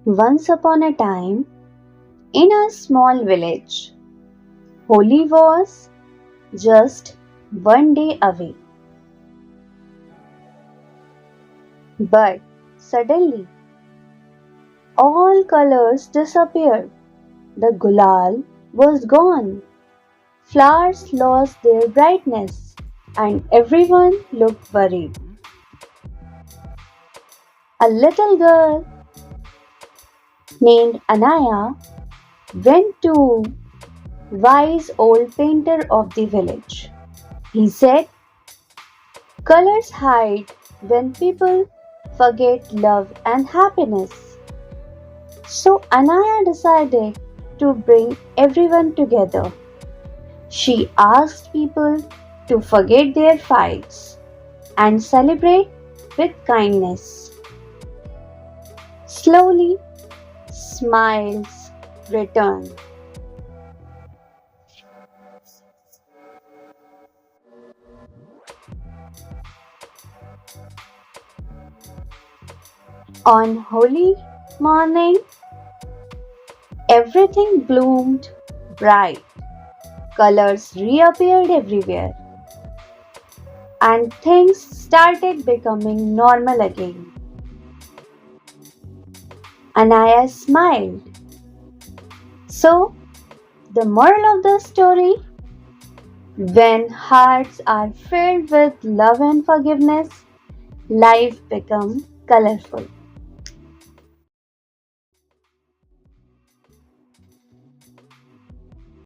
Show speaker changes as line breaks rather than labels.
Once upon a time, in a small village, Holi was just one day away. But suddenly, all colors disappeared. The gulal was gone. Flowers lost their brightness, and everyone looked worried. A little girl named Anaya went to wise old painter of the village. He said, colors hide when people forget love and happiness. So Anaya decided to bring everyone together. She asked people to forget their fights and celebrate with kindness. Slowly, smiles returned. On Holi morning, everything bloomed bright. Colors reappeared everywhere, and things started becoming normal again. Anaya smiled. So, the moral of the story, when hearts are filled with love and forgiveness, life becomes colorful.